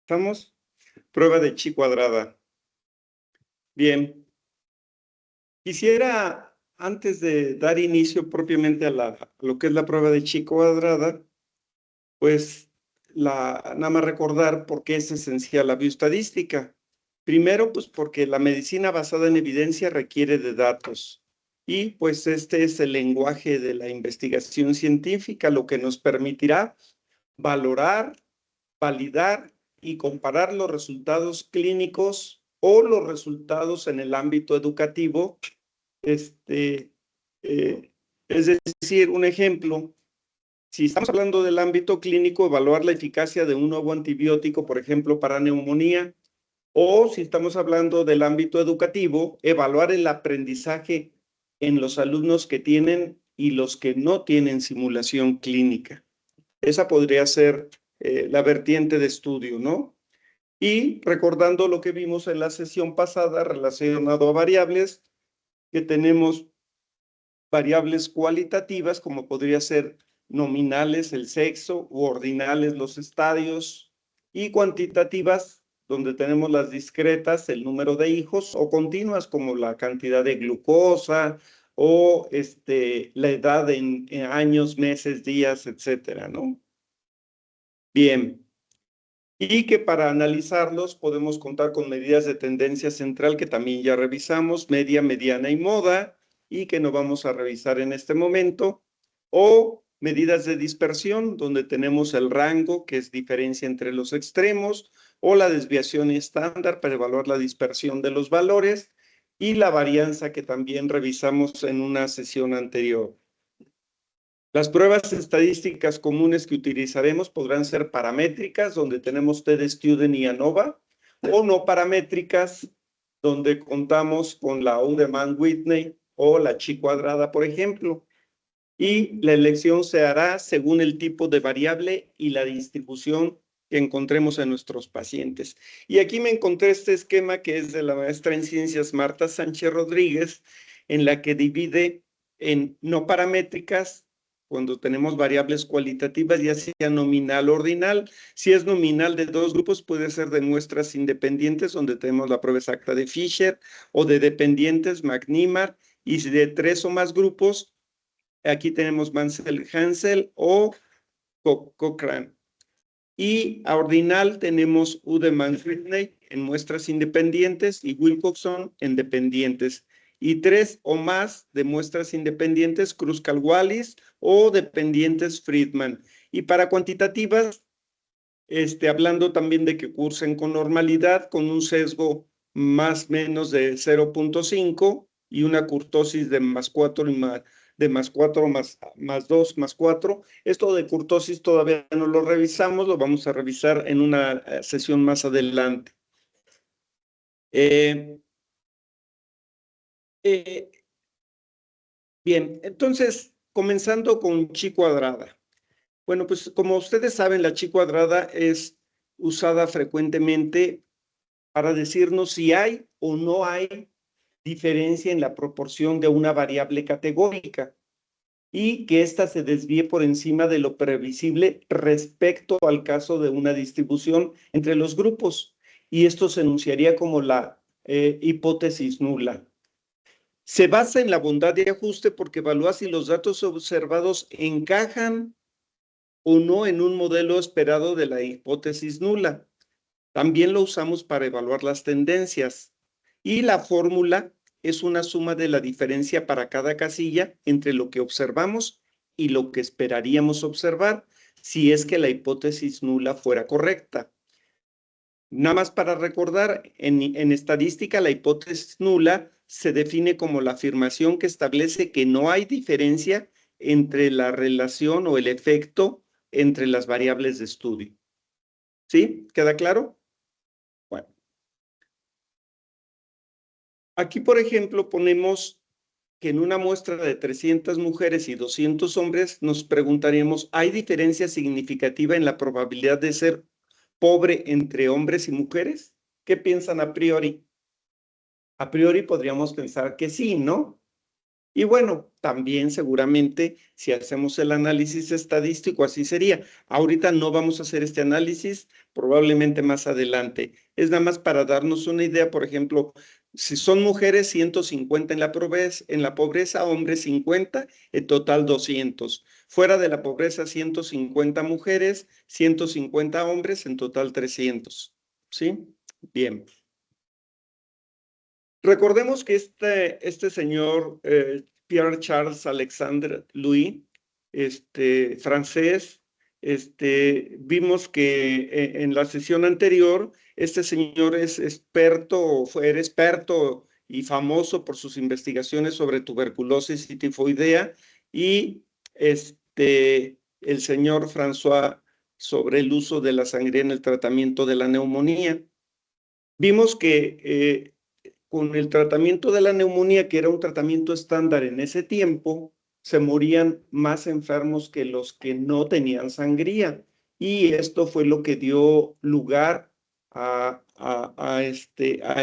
¿Estamos? Prueba de chi cuadrada. Bien. Quisiera, antes de dar inicio propiamente a lo que es la prueba de chi cuadrada, pues nada más recordar por qué es esencial la bioestadística. Primero, pues porque la medicina basada en evidencia requiere de datos. Y pues este es el lenguaje de la investigación científica, lo que nos permitirá valorar, validar y comparar los resultados clínicos o los resultados en el ámbito educativo. Este, eh, es decir, un ejemplo, si estamos hablando del ámbito clínico, evaluar la eficacia de un nuevo antibiótico, por ejemplo, para neumonía, o si estamos hablando del ámbito educativo, evaluar el aprendizaje en los alumnos que tienen y los que no tienen simulación clínica. Esa podría ser la vertiente de estudio, ¿no? Y recordando lo que vimos en la sesión pasada relacionado a variables, que tenemos variables cualitativas, como podría ser nominales, el sexo, u ordinales, los estadios, y cuantitativas, donde tenemos las discretas, el número de hijos, o continuas, como la cantidad de glucosa, o la edad en años, meses, días, etcétera, ¿no? Bien. Y que para analizarlos podemos contar con medidas de tendencia central que también ya revisamos, media, mediana y moda, y que no vamos a revisar en este momento, o medidas de dispersión, donde tenemos el rango, que es diferencia entre los extremos, o la desviación estándar para evaluar la dispersión de los valores, y la varianza que también revisamos en una sesión anterior. Las pruebas estadísticas comunes que utilizaremos podrán ser paramétricas, donde tenemos TDStudent y ANOVA, o no paramétricas, donde contamos con la Udemann-Whitney o la chi cuadrada, por ejemplo. Y la elección se hará según el tipo de variable y la distribución que encontremos en nuestros pacientes. Y aquí me encontré este esquema que es de la maestra en ciencias Marta Sánchez Rodríguez, en la que divide en no paramétricas, cuando tenemos variables cualitativas, ya sea nominal o ordinal. Si es nominal de dos grupos, puede ser de muestras independientes, donde tenemos la prueba exacta de Fisher, o de dependientes, McNemar, y si de tres o más grupos, aquí tenemos Mansell-Hansel o Cochrane. Y a ordinal tenemos Udemann-Whitney en muestras independientes y Wilcoxon en dependientes. Y tres o más de muestras independientes, Kruskal-Wallis o dependientes Friedman. Y para cuantitativas, hablando también de que cursen con normalidad, con un sesgo más o menos de 0.5 y una kurtosis de +4 y de +4 más 2 más 4. Esto de kurtosis todavía no lo revisamos, lo vamos a revisar en una sesión más adelante. Bien, entonces, comenzando con chi cuadrada. Bueno, pues como ustedes saben, la chi cuadrada es usada frecuentemente para decirnos si hay o no hay diferencia en la proporción de una variable categórica y que ésta se desvíe por encima de lo previsible respecto al caso de una distribución entre los grupos. Y esto se enunciaría como la hipótesis nula. Se basa en la bondad de ajuste porque evalúa si los datos observados encajan o no en un modelo esperado de la hipótesis nula. También lo usamos para evaluar las tendencias. Y la fórmula es una suma de la diferencia para cada casilla entre lo que observamos y lo que esperaríamos observar si es que la hipótesis nula fuera correcta. Nada más para recordar, en estadística la hipótesis nula se define como la afirmación que establece que no hay diferencia entre la relación o el efecto entre las variables de estudio. ¿Sí? ¿Queda claro? Bueno. Aquí, por ejemplo, ponemos que en una muestra de 300 mujeres y 200 hombres nos preguntaríamos, ¿hay diferencia significativa en la probabilidad de ser pobre entre hombres y mujeres? ¿Qué piensan a priori? A priori podríamos pensar que sí, ¿no? Y bueno, también seguramente si hacemos el análisis estadístico, así sería. Ahorita no vamos a hacer este análisis, probablemente más adelante. Es nada más para darnos una idea, por ejemplo, si son mujeres, 150 en la pobreza, hombres 50, en total 200. Fuera de la pobreza, 150 mujeres, 150 hombres, en total 300. ¿Sí? Bien. Recordemos que este señor Pierre Charles Alexandre Louis, francés, vimos que en la sesión anterior, este señor es experto, era experto y famoso por sus investigaciones sobre tuberculosis y tifoidea, y el señor François sobre el uso de la sangría en el tratamiento de la neumonía. Vimos que con el tratamiento de la neumonía, que era un tratamiento estándar en ese tiempo, se morían más enfermos que los que no tenían sangría. Y esto fue lo que dio lugar a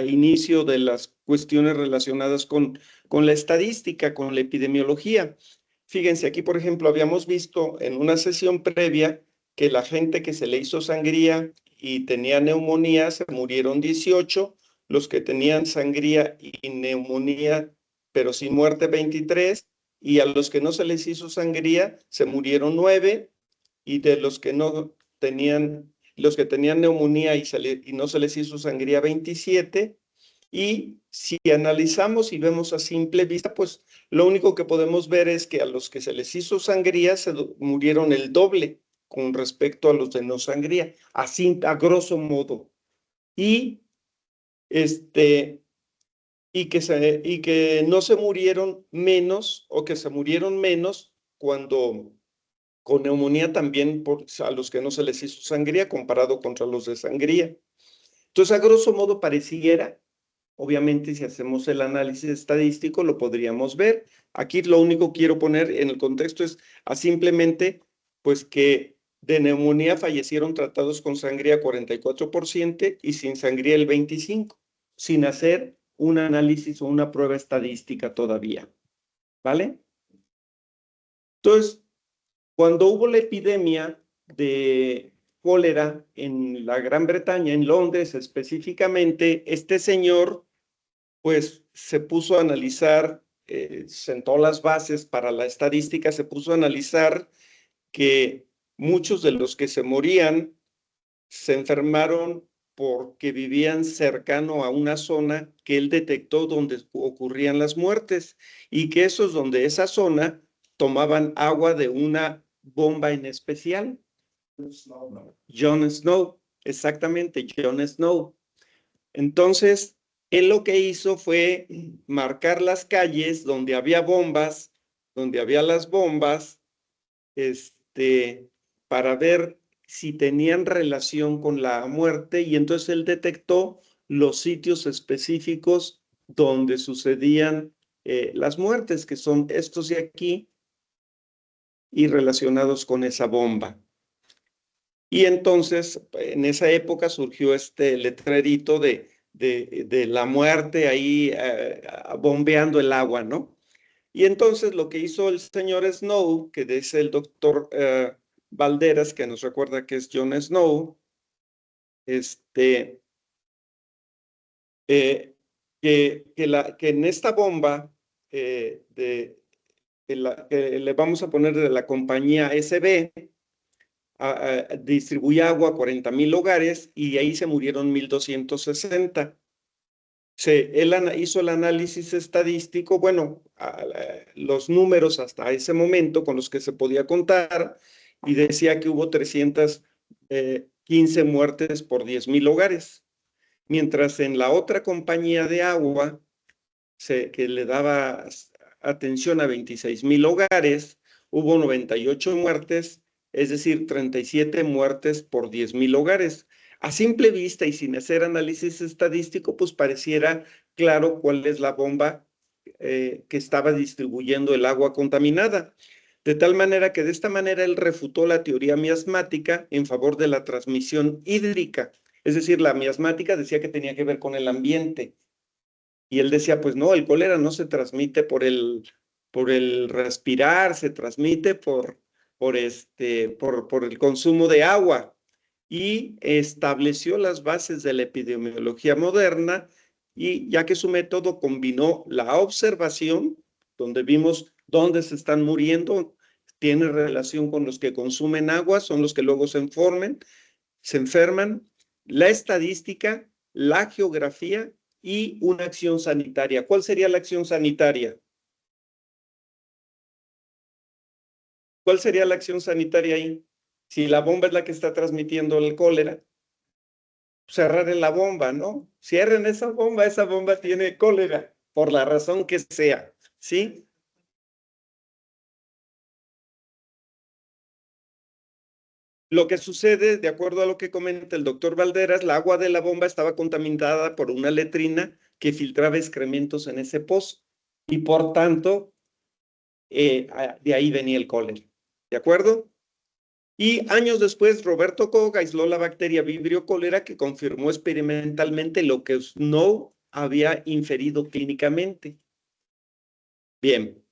inicio de las cuestiones relacionadas con la estadística, con la epidemiología. Fíjense, aquí, por ejemplo, habíamos visto en una sesión previa que la gente que se le hizo sangría y tenía neumonía se murieron 18, los que tenían sangría y neumonía, pero sin muerte 23, y a los que no se les hizo sangría se murieron 9, y de los que no tenían, los que tenían neumonía y no se les hizo sangría 27, y si analizamos y vemos a simple vista, pues lo único que podemos ver es que a los que se les hizo sangría se murieron el doble con respecto a los de no sangría, así a grosso modo. Y y que no se murieron menos, o que se murieron menos cuando con neumonía también a los que no se les hizo sangría comparado contra los de sangría. Entonces, a grosso modo pareciera, obviamente si hacemos el análisis estadístico lo podríamos ver. Aquí lo único que quiero poner en el contexto es a simplemente pues que de neumonía fallecieron tratados con sangría 44% y sin sangría el 25%, sin hacer un análisis o una prueba estadística todavía, ¿vale? Entonces, cuando hubo la epidemia de cólera en la Gran Bretaña, en Londres específicamente, este señor pues se puso a analizar, sentó las bases para la estadística, se puso a analizar que muchos de los que se morían se enfermaron porque vivían cercano a una zona que él detectó donde ocurrían las muertes, y que esos donde esa zona tomaban agua de una bomba en especial. John Snow, exactamente, John Snow. Entonces, él lo que hizo fue marcar las calles donde había bombas, donde había las bombas, para ver si tenían relación con la muerte, y entonces él detectó los sitios específicos donde sucedían las muertes, que son estos de aquí y relacionados con esa bomba. Y entonces, en esa época surgió este letrerito de la muerte ahí bombeando el agua, ¿no? Y entonces lo que hizo el señor Snow, que es el doctor Valderas, que nos recuerda que es John Snow, que en esta bomba que le vamos a poner de la compañía SB, distribuye agua a 40,000 hogares y ahí se murieron 1,260. Él hizo el análisis estadístico, bueno, los números hasta ese momento con los que se podía contar, y decía que hubo 315 muertes por 10,000 hogares. Mientras en la otra compañía de agua, que le daba atención a 26,000 hogares, hubo 98 muertes, es decir, 37 muertes por 10,000 hogares. A simple vista y sin hacer análisis estadístico, pues pareciera claro cuál es la bomba que estaba distribuyendo el agua contaminada. De tal manera que de esta manera él refutó la teoría miasmática en favor de la transmisión hídrica. Es decir, la miasmática decía que tenía que ver con el ambiente. Y él decía, pues no, el cólera no se transmite por el respirar, se transmite por el consumo de agua, y estableció las bases de la epidemiología moderna, y ya que su método combinó la observación, donde vimos dónde se están muriendo, tiene relación con los que consumen agua, son los que luego se enferman, la estadística, la geografía y una acción sanitaria. ¿Cuál sería la acción sanitaria? ¿Cuál sería la acción sanitaria ahí? Si la bomba es la que está transmitiendo el cólera, cerrar la bomba, ¿no? Cierren esa bomba tiene cólera, por la razón que sea, ¿sí? Lo que sucede, de acuerdo a lo que comenta el doctor Valderas, la agua de la bomba estaba contaminada por una letrina que filtraba excrementos en ese pozo, y por tanto, de ahí venía el cólera, ¿de acuerdo? Y años después, Roberto Koch aisló la bacteria Vibrio cólera, que confirmó experimentalmente lo que Snow había inferido clínicamente. Bien.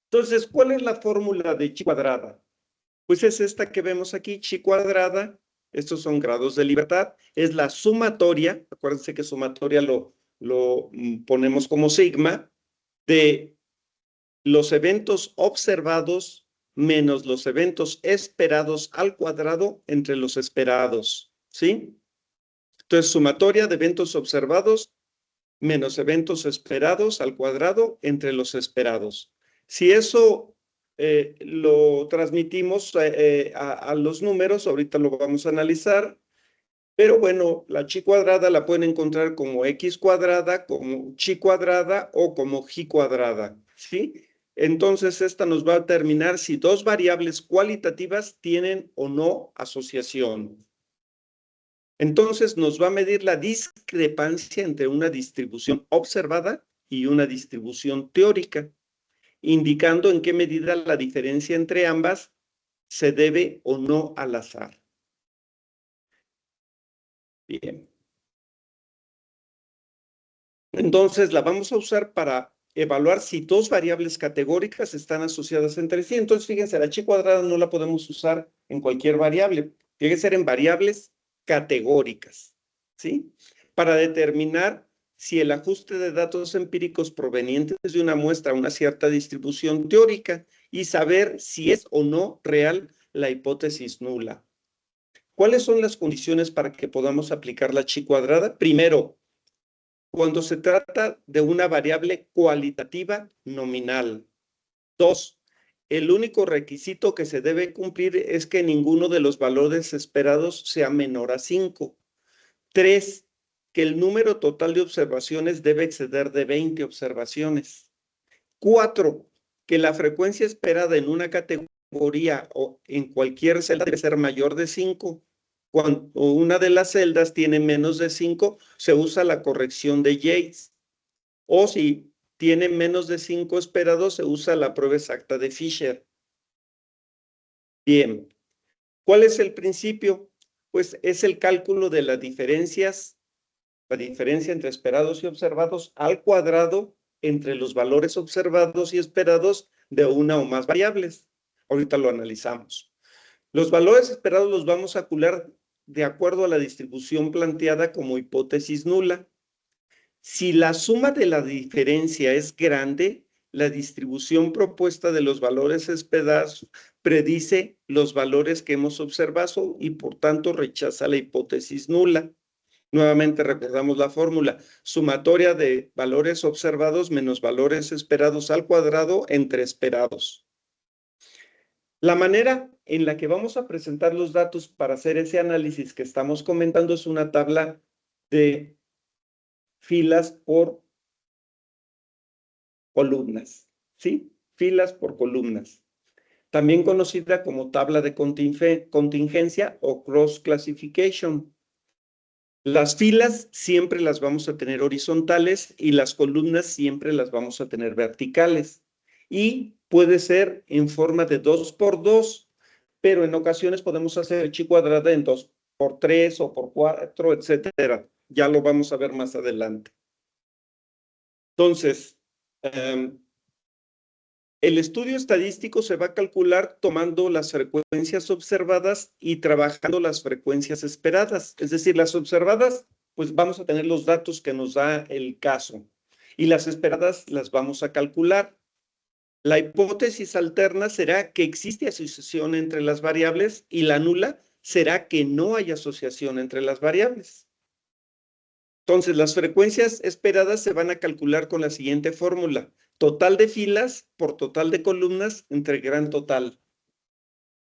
Entonces, ¿cuál es la fórmula de chi cuadrada? Pues es esta que vemos aquí, chi cuadrada. Estos son grados de libertad. Es la sumatoria, acuérdense que sumatoria lo ponemos como sigma, de los eventos observados menos los eventos esperados al cuadrado entre los esperados, ¿sí? Entonces, sumatoria de eventos observados menos eventos esperados al cuadrado entre los esperados. Si eso lo transmitimos a los números, ahorita lo vamos a analizar, pero bueno, la chi cuadrada la pueden encontrar como x cuadrada, como chi cuadrada o como ji cuadrada, ¿sí? Entonces, esta nos va a determinar si dos variables cualitativas tienen o no asociación. Entonces, nos va a medir la discrepancia entre una distribución observada y una distribución teórica, indicando en qué medida la diferencia entre ambas se debe o no al azar. Bien. Entonces, la vamos a usar para evaluar si dos variables categóricas están asociadas entre sí. Entonces, fíjense, la chi cuadrada no la podemos usar en cualquier variable. Tiene que ser en variables categóricas, ¿sí? Para determinar si el ajuste de datos empíricos provenientes de una muestra a una cierta distribución teórica, y saber si es o no real la hipótesis nula. ¿Cuáles son las condiciones para que podamos aplicar la chi cuadrada? Primero, cuando se trata de una variable cualitativa nominal. 2, el único requisito que se debe cumplir es que ninguno de los valores esperados sea menor a 5. 3, que el número total de observaciones debe exceder de 20 observaciones. 4, que la frecuencia esperada en una categoría o en cualquier celda debe ser mayor de 5. Cuando una de las celdas tiene menos de 5, se usa la corrección de Yates. O si tiene menos de 5 esperados, se usa la prueba exacta de Fisher. Bien. ¿Cuál es el principio? Pues es el cálculo de las diferencias, la diferencia entre esperados y observados al cuadrado entre los valores observados y esperados de una o más variables. Ahorita lo analizamos. Los valores esperados los vamos a calcular de acuerdo a la distribución planteada como hipótesis nula. Si la suma de la diferencia es grande, la distribución propuesta de los valores esperados predice los valores que hemos observado y por tanto rechaza la hipótesis nula. Nuevamente recordamos la fórmula: sumatoria de valores observados menos valores esperados al cuadrado entre esperados. La manera en la que vamos a presentar los datos para hacer ese análisis que estamos comentando es una tabla de filas por columnas, ¿sí? Filas por columnas. También conocida como tabla de contingencia o cross classification. Las filas siempre las vamos a tener horizontales y las columnas siempre las vamos a tener verticales. Y puede ser en forma de 2 por 2, pero en ocasiones podemos hacer chi cuadrada en 2 por 3 o por 4, etcétera. Ya lo vamos a ver más adelante. Entonces, El estudio estadístico se va a calcular tomando las frecuencias observadas y trabajando las frecuencias esperadas. Es decir, las observadas, pues vamos a tener los datos que nos da el caso. Y las esperadas las vamos a calcular. La hipótesis alterna será que existe asociación entre las variables y la nula será que no hay asociación entre las variables. Entonces, las frecuencias esperadas se van a calcular con la siguiente fórmula. Total de filas por total de columnas entre gran total.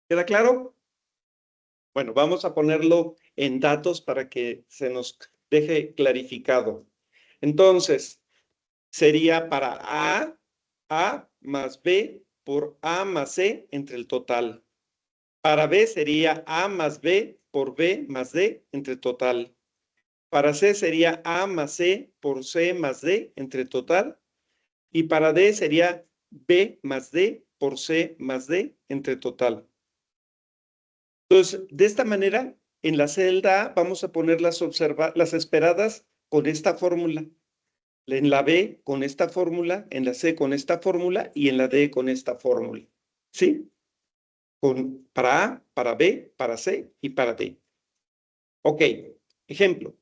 ¿Queda claro? Bueno, vamos a ponerlo en datos para que se nos deje clarificado. Entonces, sería para A más B por A más C entre el total. Para B sería A más B por B más D entre total. Para C sería A más C por C más D entre total. Y para D sería B más D por C más D entre total. Entonces, de esta manera, en la celda A vamos a poner las esperadas con esta fórmula. En la B con esta fórmula, en la C con esta fórmula y en la D con esta fórmula. ¿Sí? Para A, para B, para C y para D. Ok, ejemplo.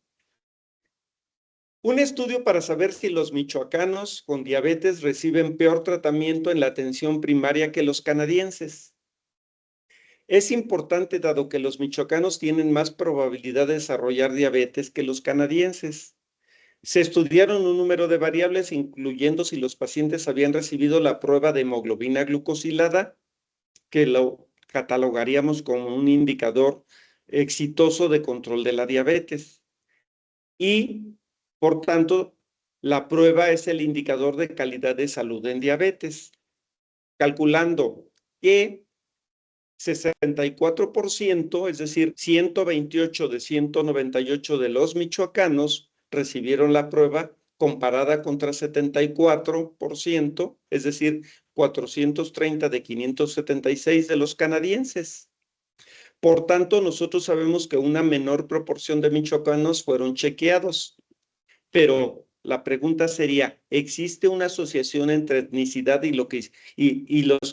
Un estudio para saber si los michoacanos con diabetes reciben peor tratamiento en la atención primaria que los canadienses. Es importante dado que los michoacanos tienen más probabilidad de desarrollar diabetes que los canadienses. Se estudiaron un número de variables, incluyendo si los pacientes habían recibido la prueba de hemoglobina glucosilada, que lo catalogaríamos como un indicador exitoso de control de la diabetes. Y, por tanto, la prueba es el indicador de calidad de salud en diabetes, calculando que 64%, es decir, 128 de 198 de los michoacanos recibieron la prueba comparada contra 74%, es decir, 430 de 576 de los canadienses. Por tanto, nosotros sabemos que una menor proporción de michoacanos fueron chequeados. Pero la pregunta sería, ¿existe una asociación entre etnicidad y los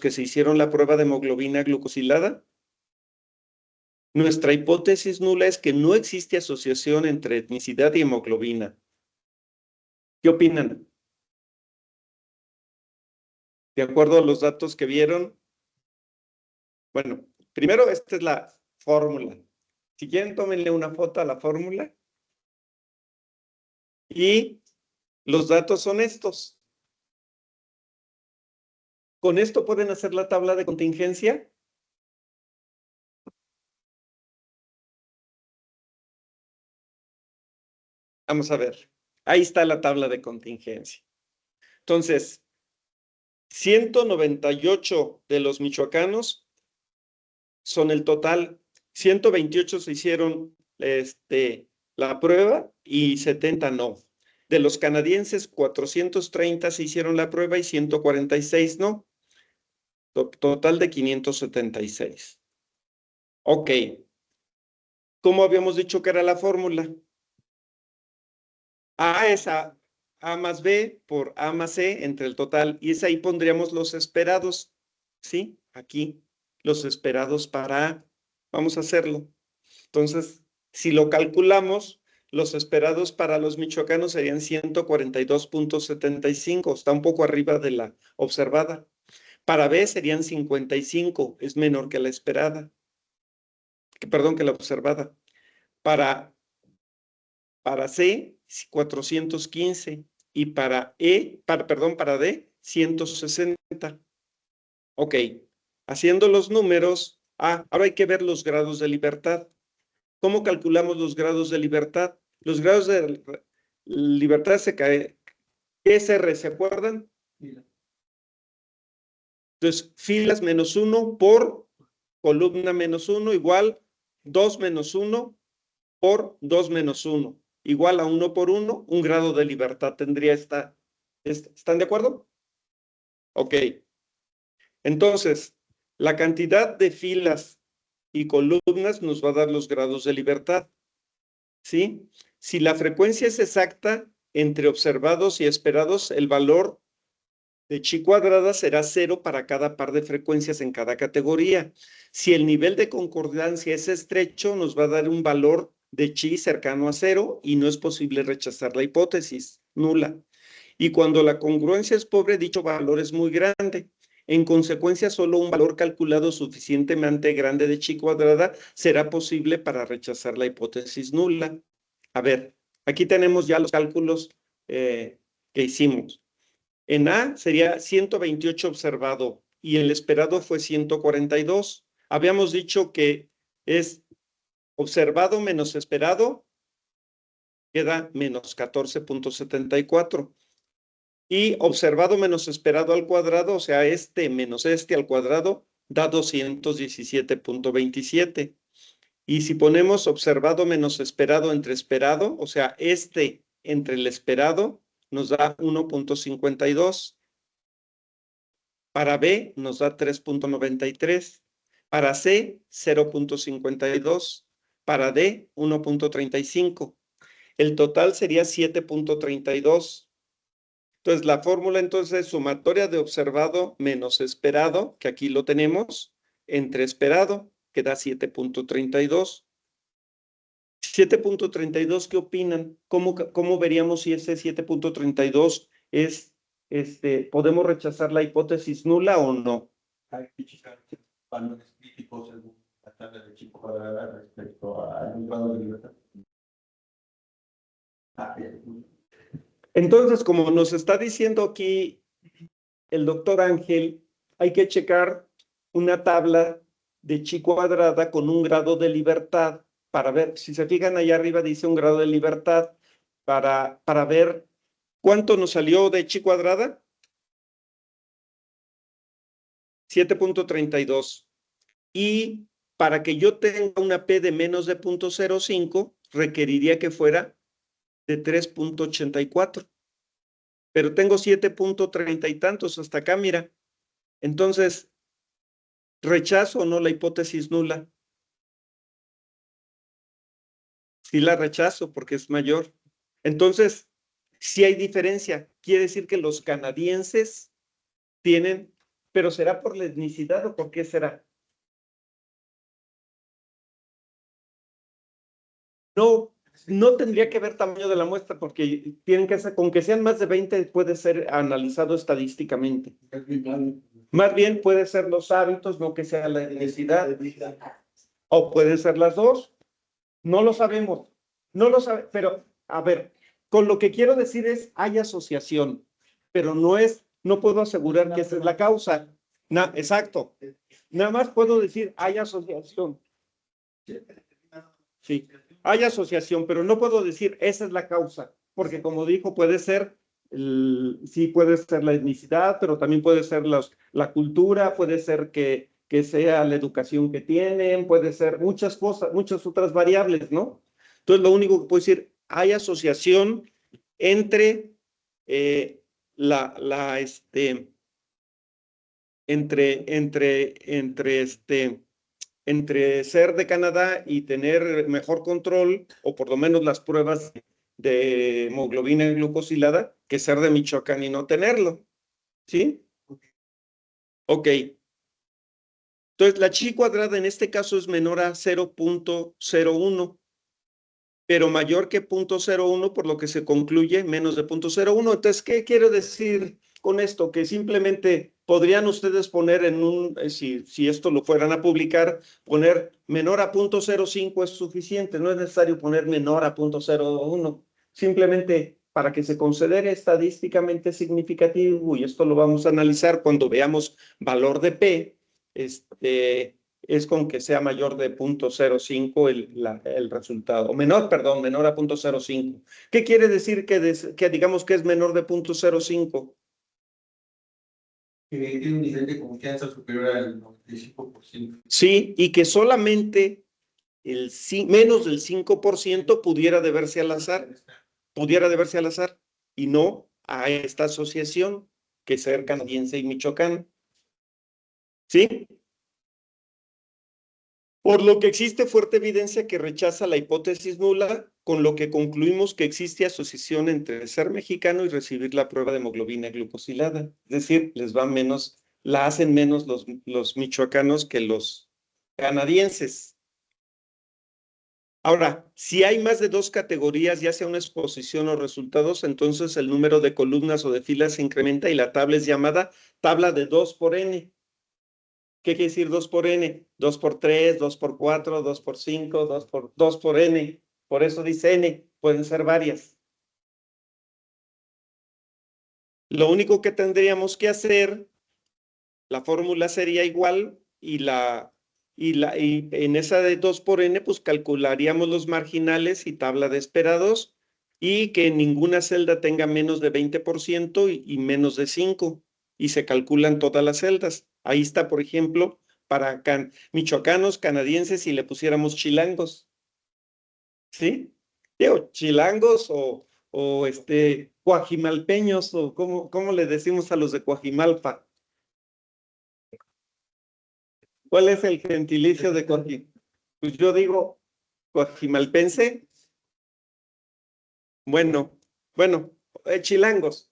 que se hicieron la prueba de hemoglobina glucosilada? Nuestra hipótesis nula es que no existe asociación entre etnicidad y hemoglobina. ¿Qué opinan? ¿De acuerdo a los datos que vieron? Bueno, primero esta es la fórmula. Si quieren, tómenle una foto a la fórmula. Y los datos son estos. ¿Con esto pueden hacer la tabla de contingencia? Vamos a ver. Ahí está la tabla de contingencia. Entonces, 198 de los michoacanos son el total. 128 se hicieron la prueba y 70 no. De los canadienses, 430 se hicieron la prueba y 146 no. Total de 576. Ok. ¿Cómo habíamos dicho que era la fórmula? A es A más B por A más C entre el total. Y es ahí pondríamos los esperados. ¿Sí? Aquí, los esperados para A. Vamos a hacerlo. Entonces, si lo calculamos, los esperados para los michoacanos serían 142.75. Está un poco arriba de la observada. Para B serían 55. Es menor que la esperada. Perdón, que la observada. Para C, 415 y para D, 160. Ok, haciendo los números, ahora hay que ver los grados de libertad. ¿Cómo calculamos los grados de libertad? Los grados de libertad se cae. SR, ¿se acuerdan? Entonces, filas menos 1 por columna menos 1 igual 2 menos 1 por 2 menos 1. Igual a 1 por 1, un grado de libertad tendría esta. ¿Están de acuerdo? Ok. Entonces, la cantidad de filas y columnas nos va a dar los grados de libertad. ¿Sí? Si la frecuencia es exacta entre observados y esperados, el valor de chi cuadrada será 0 para cada par de frecuencias en cada categoría. Si el nivel de concordancia es estrecho, nos va a dar un valor de chi cercano a 0 y no es posible rechazar la hipótesis, nula. Y cuando la congruencia es pobre, dicho valor es muy grande. En consecuencia, solo un valor calculado suficientemente grande de chi cuadrada será posible para rechazar la hipótesis nula. A ver, aquí tenemos ya los cálculos que hicimos. En A sería 128 observado y el esperado fue 142. Habíamos dicho que es observado menos esperado, queda menos 14.74. Y observado menos esperado al cuadrado, o sea, este menos este al cuadrado, da 217.27. Y si ponemos observado menos esperado entre esperado, o sea, este entre el esperado, nos da 1.52. Para B nos da 3.93. Para C, 0.52. Para D, 1.35. El total sería 7.32. Entonces, la fórmula entonces es sumatoria de observado menos esperado, que aquí lo tenemos, entre esperado, que da 7.32. 7.32, ¿qué opinan? ¿Cómo veríamos si ese 7.32 es, podemos rechazar la hipótesis nula o no? Hay que checar valores críticos según la tabla de chi cuadrada respecto al grado de libertad. Entonces, como nos está diciendo aquí el doctor Ángel, hay que checar una tabla de chi cuadrada con un grado de libertad para ver, si se fijan allá arriba dice un grado de libertad, para ver cuánto nos salió de chi cuadrada. 7.32. Y para que yo tenga una P de menos de 0.05, requeriría que fuera de 3.84. Pero tengo 7.30 y tantos hasta acá, mira. Entonces, ¿rechazo o no la hipótesis nula? Sí la rechazo porque es mayor. Entonces, sí hay diferencia. Quiere decir que los canadienses tienen, pero ¿será por la etnicidad o por qué será? No, no tendría que ver tamaño de la muestra porque tienen que ser, con que sean más de 20 puede ser analizado estadísticamente. Más bien puede ser los hábitos, no que sea la etnicidad. O pueden ser las dos. No lo sabemos. No lo sabe, pero a ver, con lo que quiero decir es hay asociación, pero no puedo asegurar que esa es la causa. Exacto. Nada más puedo decir hay asociación. Sí, hay asociación, pero no puedo decir esa es la causa, porque como dijo, puede ser, sí puede ser la etnicidad, pero también puede ser la cultura, puede ser que sea la educación que tienen, puede ser muchas cosas, muchas otras variables, ¿no? Entonces, lo único que puedo decir, hay asociación entre entre ser de Canadá y tener mejor control, o por lo menos las pruebas de hemoglobina glucosilada, que ser de Michoacán y no tenerlo. ¿Sí? Ok. Entonces, la chi cuadrada en este caso es menor a 0.01, pero mayor que 0.01, por lo que se concluye menos de 0.01. Entonces, ¿qué quiero decir con esto? Que simplemente podrían ustedes poner si esto lo fueran a publicar, poner menor a 0.05 es suficiente, no es necesario poner menor a 0.01, simplemente para que se considere estadísticamente significativo, y esto lo vamos a analizar cuando veamos valor de P, es con que sea mayor de 0.05 el resultado, o menor, perdón, menor a 0.05. ¿Qué quiere decir que digamos que es menor de 0.05? Que tiene un nivel de confianza superior al 95%. Sí, y que solamente menos del 5% pudiera deberse al azar, y no a esta asociación que es ser canadiense y Michoacán. ¿Sí? Por lo que existe fuerte evidencia que rechaza la hipótesis nula, con lo que concluimos que existe asociación entre ser mexicano y recibir la prueba de hemoglobina glucosilada. Es decir, les va menos, la hacen menos los michoacanos que los canadienses. Ahora, si hay más de dos categorías, ya sea una exposición o resultados, entonces el número de columnas o de filas se incrementa y la tabla es llamada tabla de 2 por n. ¿Qué quiere decir 2 por n? 2 por 3, 2 por 4, 2 por 5, 2 por n. Por eso dice n, pueden ser varias. Lo único que tendríamos que hacer, la fórmula sería igual y en esa de 2 por n, pues calcularíamos los marginales y tabla de esperados y que ninguna celda tenga menos de 20% y menos de 5. Y se calculan todas las celdas. Ahí está, por ejemplo, para michoacanos, canadienses, y le pusiéramos chilangos. ¿Sí? Digo, chilangos o coajimalpeños, o ¿cómo le decimos a los de Coajimalpa? ¿Cuál es el gentilicio de Coajimalpa? Pues yo digo coajimalpense. Bueno, chilangos.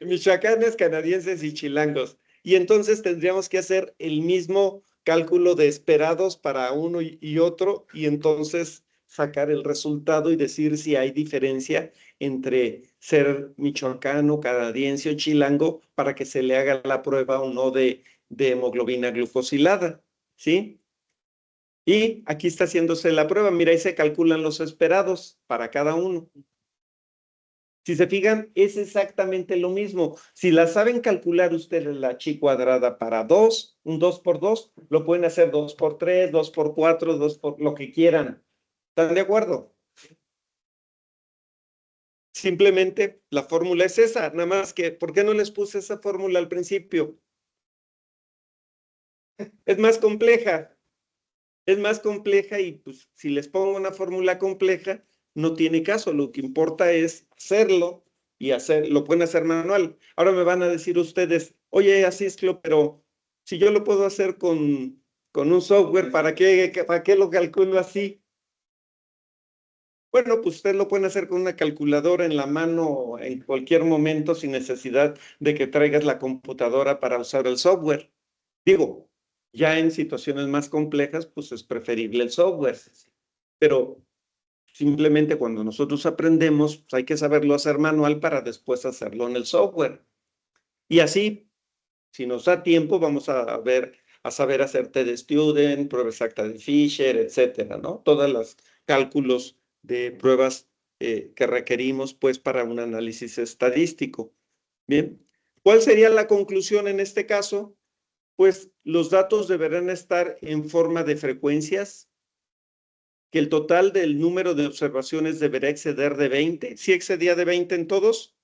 Michoacanes, canadienses y chilangos. Y entonces tendríamos que hacer el mismo cálculo de esperados para uno y otro, y entonces sacar el resultado y decir si hay diferencia entre ser michoacano, canadiense o chilango para que se le haga la prueba o no de hemoglobina glucosilada. ¿Sí? Y aquí está haciéndose la prueba. Mira, ahí se calculan los esperados para cada uno. Si se fijan, es exactamente lo mismo. Si la saben calcular ustedes la chi cuadrada para 2, un 2 por 2, lo pueden hacer 2 por 3, 2 por 4, 2 por lo que quieran. ¿Están de acuerdo? Simplemente la fórmula es esa, nada más que, ¿por qué no les puse esa fórmula al principio? Es más compleja. Es más compleja y pues si les pongo una fórmula compleja, no tiene caso. Lo que importa es hacerlo y lo pueden hacer manual. Ahora me van a decir ustedes, oye, Asisclo, pero si yo lo puedo hacer con un software, ¿para qué lo calculo así? Bueno, pues ustedes lo pueden hacer con una calculadora en la mano en cualquier momento sin necesidad de que traigas la computadora para usar el software. Digo, ya en situaciones más complejas, pues es preferible el software. Pero simplemente cuando nosotros aprendemos, pues hay que saberlo hacer manual para después hacerlo en el software. Y así, si nos da tiempo, vamos a saber hacer T-de-Student, prueba exacta de Fisher, etcétera, ¿no? Todos los cálculos de pruebas que requerimos, pues, para un análisis estadístico. Bien, ¿cuál sería la conclusión en este caso? Pues los datos deberán estar en forma de frecuencias, que el total del número de observaciones deberá exceder de 20. ¿Sí excedía de 20 en todos?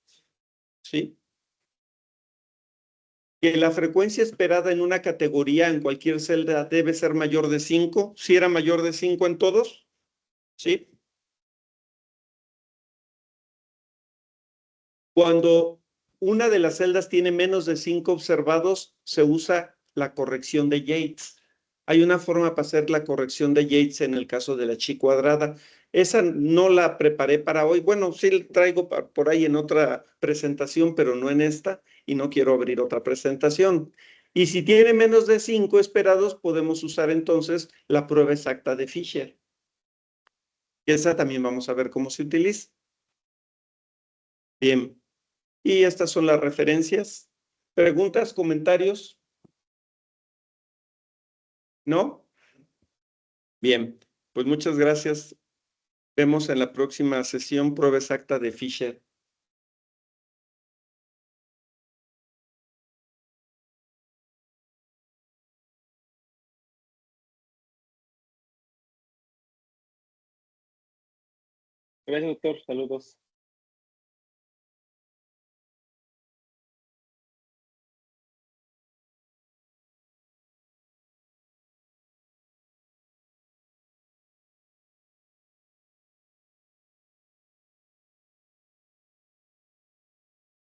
Sí. Que la frecuencia esperada en una categoría en cualquier celda debe ser mayor de 5. ¿Sí era mayor de 5 en todos? Sí. Cuando una de las celdas tiene menos de 5 observados, se usa la corrección de Yates. Hay una forma para hacer la corrección de Yates en el caso de la chi cuadrada. Esa no la preparé para hoy. Bueno, sí la traigo por ahí en otra presentación, pero no en esta, y no quiero abrir otra presentación. Y si tiene menos de 5 esperados, podemos usar entonces la prueba exacta de Fisher. Esa también vamos a ver cómo se utiliza. Bien. Y estas son las referencias. ¿Preguntas, comentarios? ¿No? Bien, pues muchas gracias. Vemos en la próxima sesión prueba exacta de Fisher. Gracias, doctor. Saludos.